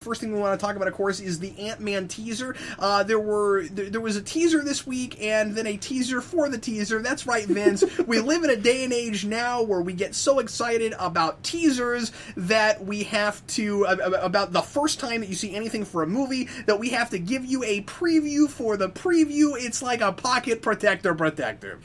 First thing we want to talk about, of course, is the Ant-Man teaser. There was a teaser this week, and then a teaser for the teaser. That's right, Vince. We live in a day and age now where we get so excited about teasers that we have to, about the first time that you see anything for a movie, that we have to give you a preview for the preview. It's like a pocket protector.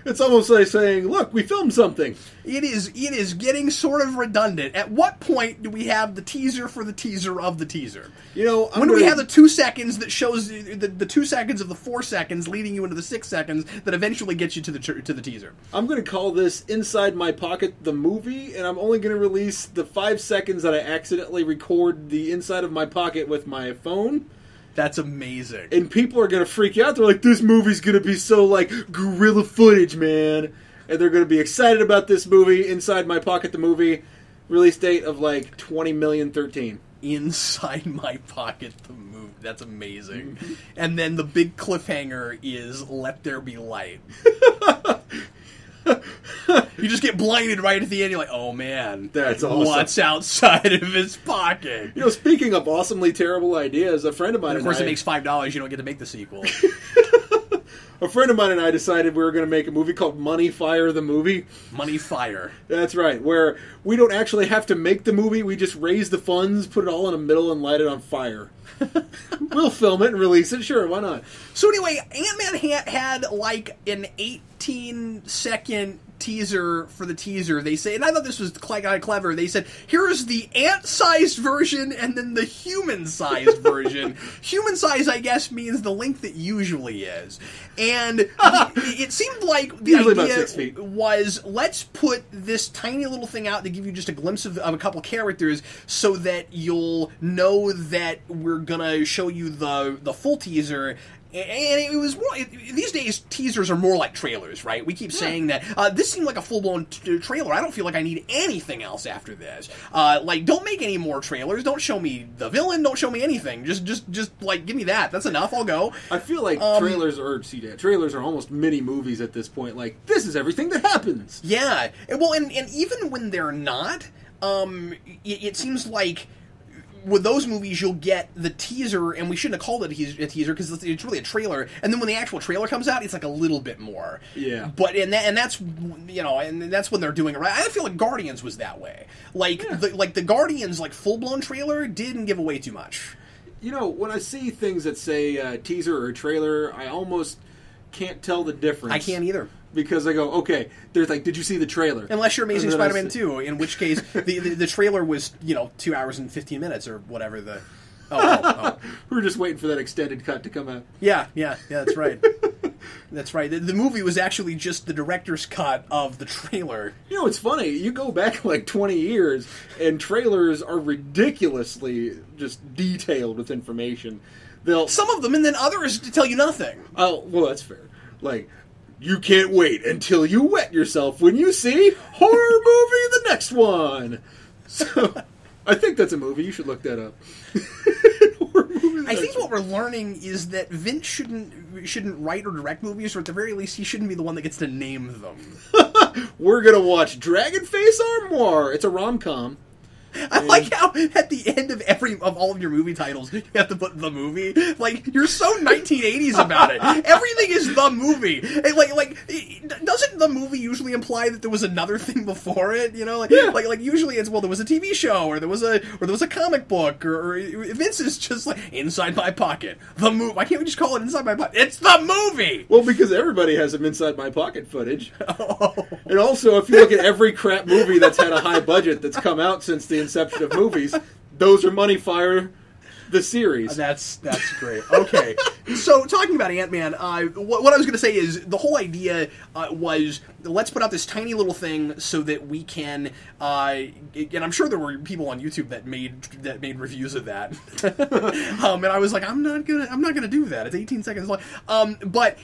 It's almost like saying, look, we filmed something. It is getting sort of redundant. At what point do we have the teaser for the teaser of the teaser? You know, when do we have the 2 seconds that shows the 2 seconds of the 4 seconds leading you into the 6 seconds that eventually gets you to the teaser? I'm going to call this Inside My Pocket the movie, and I'm only going to release the 5 seconds that I accidentally record the inside of my pocket with my phone. That's amazing. And people are going to freak out. They're like, this movie's going to be so, like, guerrilla footage, man. And they're going to be excited about this movie, Inside My Pocket, the movie. Release date of, like, 20,000,013. Inside My Pocket, the movie. That's amazing. And then the big cliffhanger is Let There Be Light. You just get blinded right at the end. You're like, oh man, that's awesome. What's outside of his pocket? You know, speaking of awesomely terrible ideas, a friend of mine and of course it makes $5. You don't get to make the sequel. A friend of mine and I decided we were going to make a movie called Money Fire the Movie. Money Fire. That's right, where we don't actually have to make the movie. We just raise the funds, put it all in the middle, and light it on fire. We'll film it and release it. Sure, why not? So anyway, Ant-Man had like an 18-second teaser for the teaser. They say, and I thought this was kind of clever, they said, here's the ant-sized version and then the human-sized version. Human-sized, I guess, means the length it usually is. And it seemed like the usually idea about 6 feet. Was, let's put this tiny little thing out to give you just a glimpse of a couple characters so that you'll know that we're going to show you the full teaser. And it was more, these days, teasers are more like trailers, right? We keep saying that. This seemed like a full-blown trailer. I don't feel like I need anything else after this. Like, don't make any more trailers. Don't show me the villain. Don't show me anything. Just like, give me that. That's enough. I'll go. I feel like trailers are almost mini-movies at this point. Like, this is everything that happens. Yeah. Well, and even when they're not, it seems like with those movies, you'll get the teaser, and we shouldn't have called it a teaser because it's really a trailer. And then when the actual trailer comes out, it's like a little bit more. Yeah. But and that's that's when they're doing it right. I feel like Guardians was that way. Like the Guardians full blown trailer didn't give away too much. You know, when I see things that say teaser or trailer, I almost can't tell the difference. I can't either. Because I go, okay, there's did you see the trailer? Unless you're Amazing Spider-Man 2, in which case the trailer was, 2 hours and 15 minutes or whatever the... Oh. We were just waiting for that extended cut to come out. Yeah, that's right. That's right. The movie was actually just the director's cut of the trailer. You know, it's funny. You go back 20 years, and trailers are ridiculously just detailed with information. Some of them, and then others tell you nothing. Oh, well, that's fair. You can't wait until you wet yourself when you see horror movie the next one. So, I think that's a movie. You should look that up. I think what we're learning is that Vince shouldn't write or direct movies, or at the very least, he shouldn't be the one that gets to name them. We're going to watch Dragon Face Armoire. It's a rom-com. I like how at the end of all of your movie titles you have to put the movie. You're so 1980s about it. Everything is the movie. Doesn't the movie usually imply that there was another thing before it? Usually it's there was a TV show or there was a comic book or Vince is just Inside My Pocket. The movie. Why can't we just call it Inside My Pocket? It's the movie. Well, because everybody has some Inside My Pocket footage. Oh. And also, if you look at every crap movie that's had a high budget that's come out since the inception of movies, those are Money Fire, the series. That's great. Okay, so talking about Ant-Man, what I was going to say is the whole idea was let's put out this tiny little thing so that we can, and I'm sure there were people on YouTube that made reviews of that, and I was like, I'm not gonna do that. It's 18 seconds long. But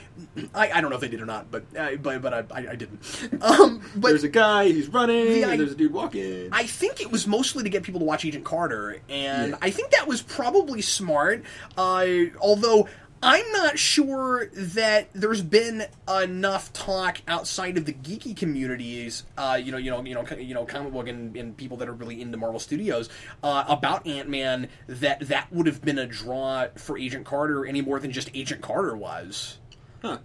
I don't know if they did or not, but I didn't. But there's a guy, he's running, and there's a dude walking. I think it was mostly to get people to watch Agent Carter, and I think that was probably smart, although I'm not sure that there's been enough talk outside of the geeky communities, comic book and people that are really into Marvel Studios, about Ant-Man that would have been a draw for Agent Carter any more than just Agent Carter was. Huh.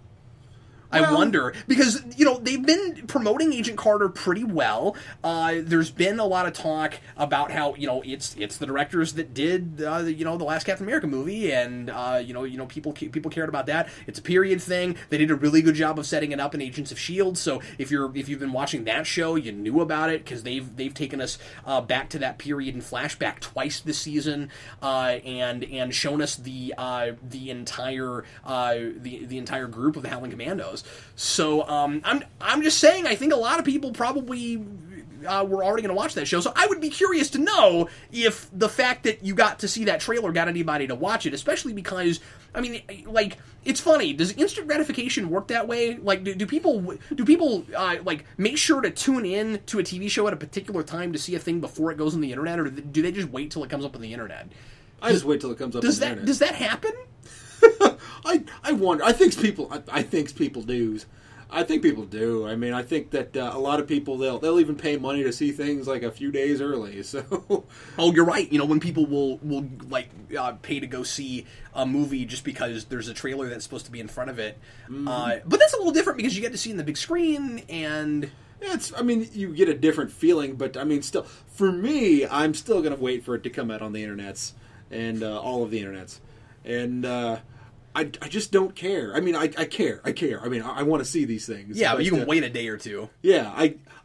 I wonder, because, they've been promoting Agent Carter pretty well. There's been a lot of talk about how, it's the directors that did, the last Captain America movie, and, people cared about that. It's a period thing. They did a really good job of setting it up in Agents of S.H.I.E.L.D., so if you've been watching that show, you knew about it, because they've taken us back to that period in flashback twice this season, and shown us the entire group of the Howling Commandos. So I'm just saying, I think a lot of people probably were already going to watch that show. So I would be curious to know if the fact that you got to see that trailer got anybody to watch it, especially because, it's funny. Does instant gratification work that way? Like, do people make sure to tune in to a TV show at a particular time to see a thing before it goes on the internet, or do they just wait till it comes up on the internet? I just wait till it comes up on the internet. Does that happen? I wonder. I think people do. I think people do. I mean, I think that a lot of people they'll even pay money to see things like a few days early. So, oh, you're right. When people will pay to go see a movie just because there's a trailer that's supposed to be in front of it. But that's a little different because you get to see it in the big screen and. You get a different feeling, but still, for me, I'm still going to wait for it to come out on the internets and all of the internets. And I just don't care. I care. I want to see these things. Yeah, but you can wait a day or two. Yeah,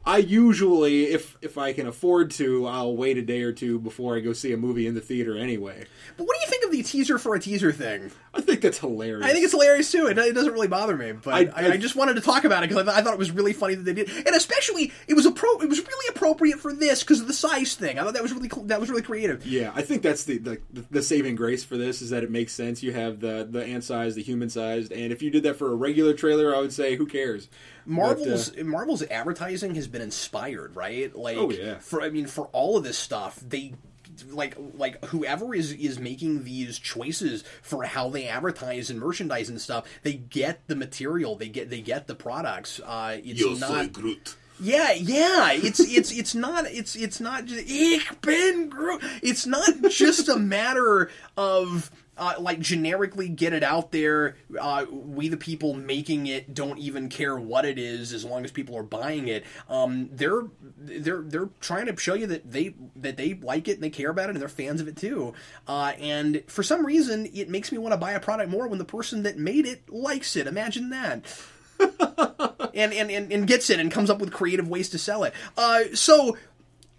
I usually, if I can afford to, I'll wait a day or two before I go see a movie in the theater anyway. But what do you think of the teaser for a teaser thing? I think that's hilarious. I think it's hilarious too. It doesn't really bother me, but I just wanted to talk about it because I thought it was really funny that they did, and especially it was really appropriate for this because of the size thing. I thought that was really cool. That was really creative. Yeah, I think that's the saving grace for this is that it makes sense. You have the ant sized, the human sized, and if you did that for a regular trailer, I would say who cares. Marvel's advertising has been inspired, right? For all of this stuff, they whoever is making these choices for how they advertise and merchandise and stuff, they get the material, they get the products. It's not Groot. Yeah. It's not just Ich bin Groot. It's not just a matter of generically get it out there. We the people making it don't even care what it is as long as people are buying it. They're trying to show you that they like it and they care about it and they're fans of it too. And for some reason, it makes me want to buy a product more when the person that made it likes it. Imagine that. and gets it and comes up with creative ways to sell it. So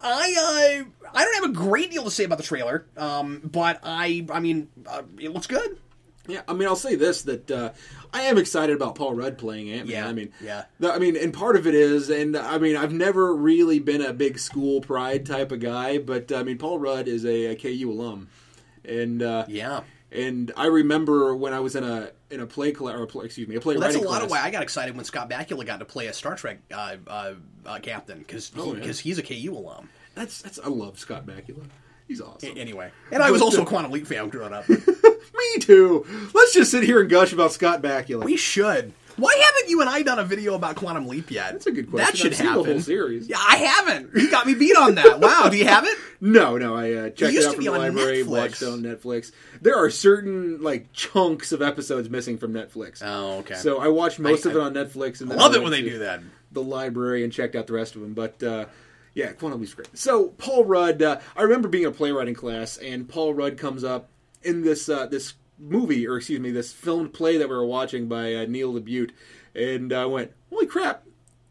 I don't have a great deal to say about the trailer, but it looks good. Yeah, I'll say this, that I am excited about Paul Rudd playing Ant-Man. Yeah. And part of it is, and I've never really been a big school pride type of guy, but Paul Rudd is a KU alum, and and I remember when I was in a play writing class. That's a lot of why I got excited when Scott Bakula got to play a Star Trek captain because he's a KU alum. I love Scott Bakula. He's awesome. Anyway, and I was also a Quantum Leap fan growing up. Me too. Let's just sit here and gush about Scott Bakula. We should. Why haven't you and I done a video about Quantum Leap yet? That's a good question. That should happen. I've seen the whole series. Yeah, I haven't. You got me beat on that. Wow, do you have it? No. I checked it out from the library, watched it on Netflix. There are certain chunks of episodes missing from Netflix. Oh, okay. So I watched most of it on Netflix, and then I love it when they do that. The library and checked out the rest of them, but. Quantum Leap's great. So Paul Rudd, I remember being in a playwriting class, and Paul Rudd comes up in this movie, or excuse me, this filmed play that we were watching by Neil LaBute, and I went, "Holy crap,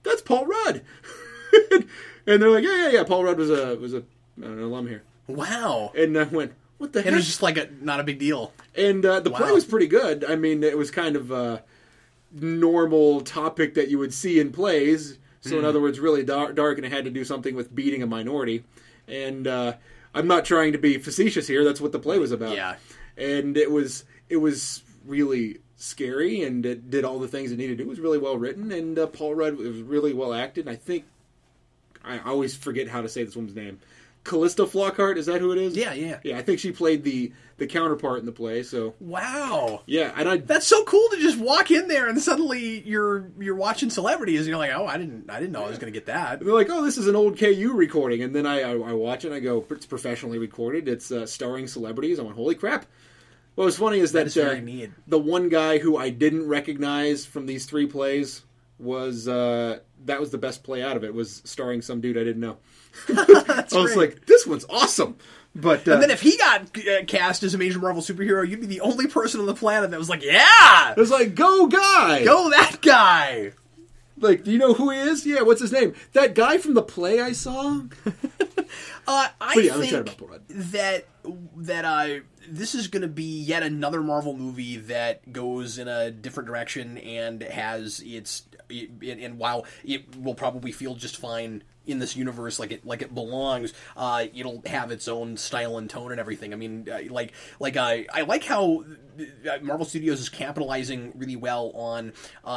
that's Paul Rudd!" And they're like, "Yeah, Paul Rudd was an alum here." Wow. And I went, "What the heck?" And it was just not a big deal. And the play was pretty good. It was kind of a normal topic that you would see in plays. So in other words, really dark, and it had to do something with beating a minority. And I'm not trying to be facetious here. That's what the play was about. Yeah. And it was really scary, and it did all the things it needed to do. It was really well written, and Paul Rudd was really well acted. And I think I always forget how to say this woman's name. Callisto Flockhart, is that who it is? Yeah, yeah. Yeah, I think she played the counterpart in the play, so... Wow. Yeah, and that's so cool to just walk in there and suddenly you're watching celebrities and you're like, oh, I didn't know I was going to get that. And they're like, oh, this is an old KU recording, and then I watch it and I go, it's professionally recorded, it's starring celebrities. I went, holy crap. What was funny is that very neat. The one guy who I didn't recognize from these 3 plays was that was the best play out of it, was starring some dude I didn't know. I was like, this one's awesome. But and then if he got cast as a major Marvel superhero, you'd be the only person on the planet that was like, yeah! It was like, go guy! Go that guy! Like, do you know who he is? Yeah, what's his name? That guy from the play I saw? I think that this is going to be yet another Marvel movie that goes in a different direction and has and while it will probably feel just fine in this universe like it belongs, it'll have its own style and tone and everything. I mean, I like how Marvel Studios is capitalizing really well on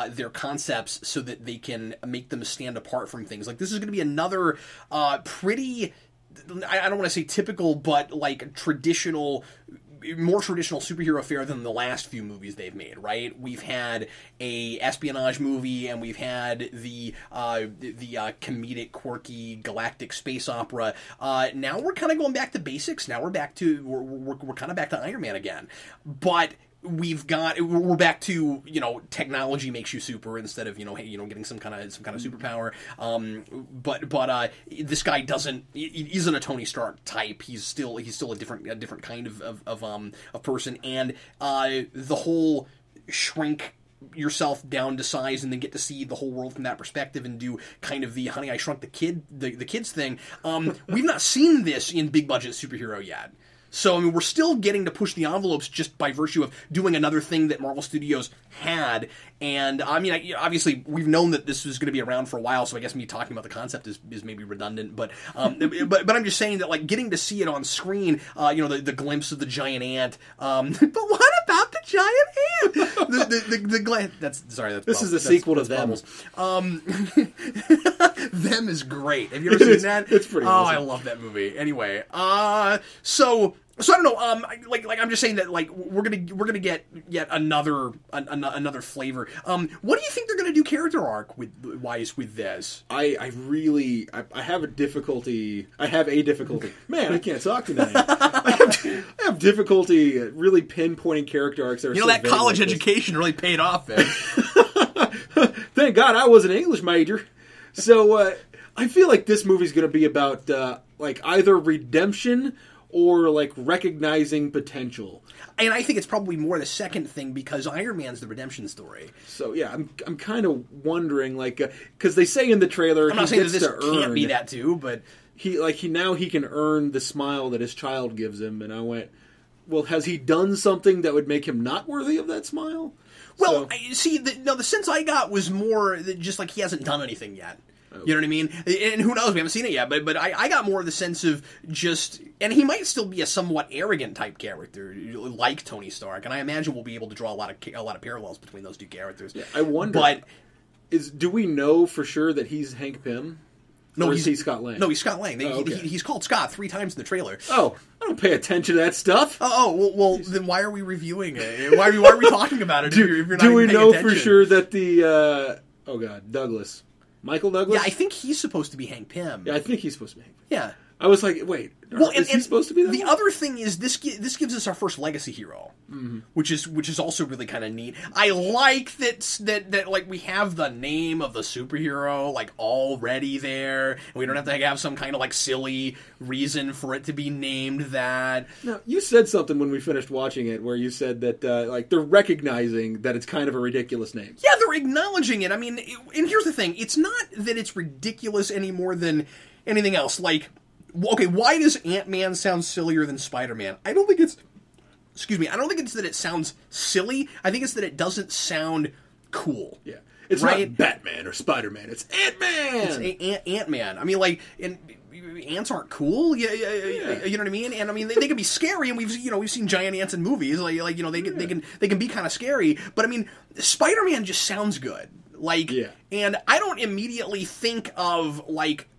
their concepts so that they can make them stand apart from things. Like, this is going to be another pretty, I don't want to say typical, but like more traditional superhero fare than the last few movies they've made, right? We've had a espionage movie, and we've had the comedic, quirky, galactic space opera. Now we're kind of going back to basics. Now we're kind of back to Iron Man again, but we're back to, technology makes you super instead of getting some kind of superpower. But this guy isn't a Tony Stark type. He's still a different kind of person, and the whole shrink yourself down to size and then get to see the whole world from that perspective and do kind of the Honey I Shrunk the Kids thing. We've not seen this in big budget superhero yet. So, I mean, we're still getting to push the envelopes just by virtue of doing another thing that Marvel Studios had. And, I mean, obviously, we've known that this was going to be around for a while, so I guess me talking about the concept is maybe redundant. But but I'm just saying that, like, getting to see it on screen, the glimpse of the giant ant. But what about the giant ant? This is a sequel to Them. Them is great. Have you ever seen that? It's pretty awesome. I love that movie. Anyway, so I don't know. I'm just saying that we're gonna get yet another flavor. What do you think they're gonna do character arc with this? I have a difficulty. Man, I can't talk tonight. I have difficulty really pinpointing character arcs. That college education really paid off, man. Thank God I was an English major. So I feel like this movie's going to be about either redemption or recognizing potential. And I think it's probably more the second thing, because Iron Man's the redemption story. So yeah, I'm kind of wondering because they say in the trailer I'm not saying that this can't be that too, but he can earn the smile that his child gives him, and I went, well, has he done something that would make him not worthy of that smile? Well, the sense I got was more that just he hasn't done anything yet. You know what I mean? And who knows? We haven't seen it yet, but I got more of the sense of just, and he might still be a somewhat arrogant type character, like Tony Stark, and I imagine we'll be able to draw a lot of parallels between those two characters. Yeah, I wonder. Do we know for sure that he's Hank Pym? No, he's Scott Lang. No, he's Scott Lang. Okay. He's called Scott 3 times in the trailer. Oh, I don't pay attention to that stuff. Well, then why are we reviewing it? Why are we talking about it? if you're not do we know attention? For sure that the Douglas, Michael Douglas? Yeah, I think he's supposed to be Hank Pym. Yeah, I think he's supposed to be Hank Pym. Yeah. I was like, wait, is he supposed to be that? The other thing is this gives us our first legacy hero, which is also really kind of neat. I like that we have the name of the superhero already there, and we don't have to have some kind of silly reason for it to be named that. Now, you said something when we finished watching it where you said that they're recognizing that it's kind of a ridiculous name. Yeah, they're acknowledging it. I mean, and here's the thing: it's not that it's ridiculous any more than anything else. Okay, why does Ant-Man sound sillier than Spider-Man? I don't think it's that it sounds silly. I think it's that it doesn't sound cool. Yeah. It's not Batman or Spider-Man. It's Ant-Man! It's Ant-Man. I mean, and ants aren't cool. Yeah. You know what I mean? And I mean, they can be scary, and we've seen giant ants in movies. They can be kind of scary. But I mean, Spider-Man just sounds good. And I don't immediately think of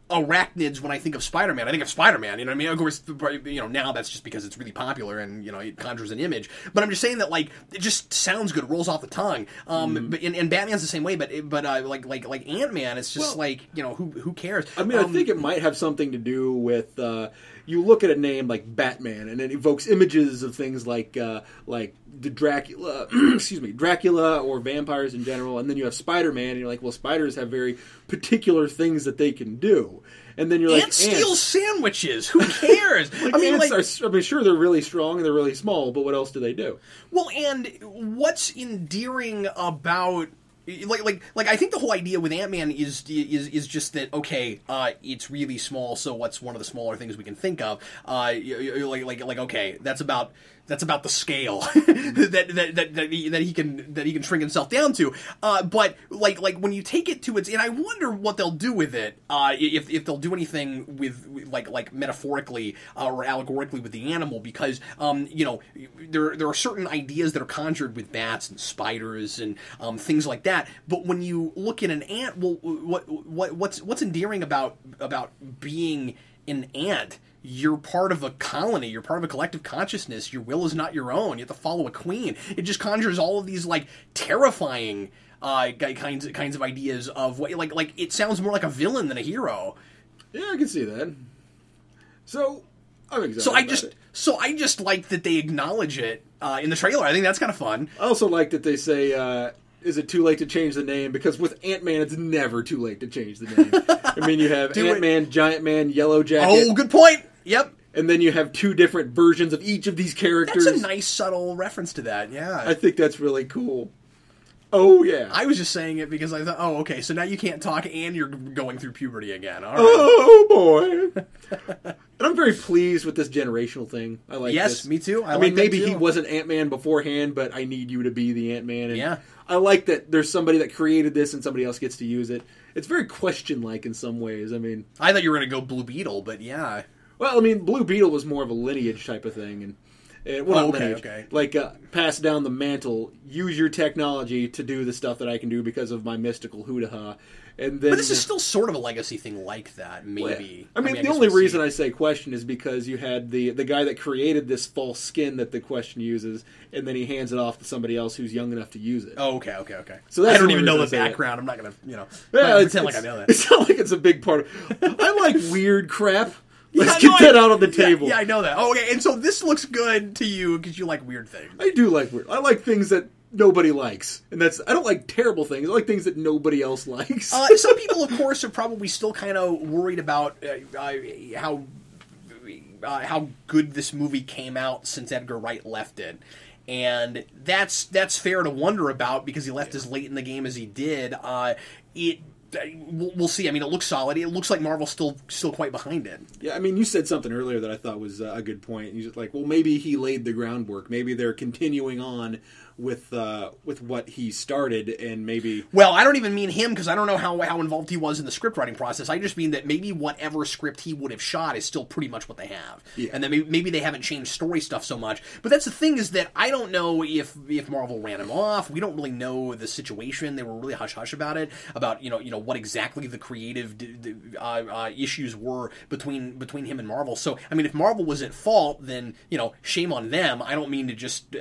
arachnids when I think of Spider-Man. I think of Spider-Man, you know what I mean? Of course, you know, now that's just because it's really popular and, you know, it conjures an image. But I'm just saying that, like, it just sounds good, it rolls off the tongue. But and Batman's the same way, but like Ant-Man, it's just like, you know, who cares? I mean, I think it might have something to do with you look at a name like Batman, and it evokes images of things like the Dracula, Dracula or vampires in general, and then you have Spider-Man, and you're like, well, spiders have very particular things that they can do. And then you're like, ants steal sandwiches. Who cares? I mean, sure, they're really strong and they're really small, but what else do they do? Well, and what's endearing about like I think the whole idea with Ant-Man is just that, okay, it's really small, so what's one of the smaller things we can think of? Okay, that's about the scale that he can shrink himself down to. But like when you take it to its, and I wonder what they'll do with it, if they'll do anything with like metaphorically or allegorically with the animal, because you know, there are certain ideas that are conjured with bats and spiders and things like that. But when you look at an ant, well, what's endearing about being an ant? You're part of a colony. You're part of a collective consciousness. Your will is not your own. You have to follow a queen. It just conjures all of these like terrifying kinds of ideas of what like it sounds more like a villain than a hero. Yeah, I can see that. So I'm excited. So I just like that they acknowledge it in the trailer. I think that's kind of fun. I also like that they say, is it too late to change the name? Because with Ant-Man, it's never too late to change the name. I mean, you have Ant-Man, Giant Man, Yellow Jacket. Oh, good point. Yep. And then you have two different versions of each of these characters. That's a nice, subtle reference to that, yeah. I think that's really cool. Oh, yeah. I was just saying it because I thought, oh, okay, so now you can't talk and you're going through puberty again. All right. Oh, boy. And I'm very pleased with this generational thing. I like this. Yes, me too. I mean, maybe he wasn't Ant-Man beforehand, but I need you to be the Ant-Man. And yeah. I like that there's somebody that created this and somebody else gets to use it. It's very Question-like in some ways. I mean, I thought you were going to go Blue Beetle, but yeah. Well, I mean, Blue Beetle was more of a lineage type of thing, and like pass down the mantle, use your technology to do the stuff that I can do because of my mystical hoo-ha. And then, but this is still sort of a legacy thing like that, maybe. Well, I mean the only reason I say Question is because you had the guy that created this false skin that the Question uses, and then he hands it off to somebody else who's young enough to use it. Oh, okay. So that's I don't even know the background. I'm not going to, pretend like I know that. It's not like it's a big part of I like weird crap. Let's get that out on the table. Yeah, I know that. Oh, okay, and so this looks good to you because you like weird things. I do like weird. I like things that nobody likes, and I don't like terrible things. I like things that nobody else likes. Some people, of course, are probably still kind of worried about how good this movie came out since Edgar Wright left it. And that's fair to wonder about because he left as late in the game as he did. We'll see. I mean, it looks solid. It looks like Marvel's still quite behind it. Yeah, I mean, you said something earlier that I thought was a good point. You're just like, well, maybe he laid the groundwork. Maybe they're continuing on with what he started, and maybe... Well, I don't even mean him, because I don't know how involved he was in the script writing process. I just mean that maybe whatever script he would have shot is still pretty much what they have. Yeah. And then maybe they haven't changed story stuff so much. But that's the thing, is that I don't know if Marvel ran him off. We don't really know the situation. They were really hush-hush about it, about, what exactly the creative issues were between him and Marvel. So, I mean, if Marvel was at fault, then, shame on them. I don't mean to just,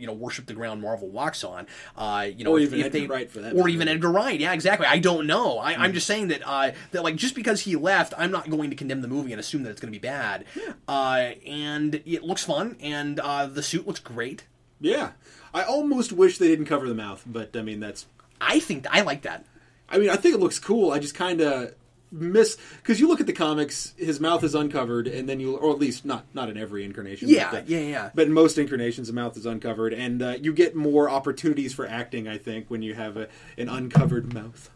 worship the ground Marvel walks on. Or even Edgar Wright for that. Or even Edgar Wright. Yeah, exactly. I don't know. I'm just saying that like just because he left, I'm not going to condemn the movie and assume that it's going to be bad. Yeah. And it looks fun, and the suit looks great. Yeah, I almost wish they didn't cover the mouth, but I mean I like that. I mean, I think it looks cool. I just kind of because you look at the comics, his mouth is uncovered, and then or at least not in every incarnation. Yeah. But in most incarnations, the mouth is uncovered, and you get more opportunities for acting, I think, when you have an uncovered mouth.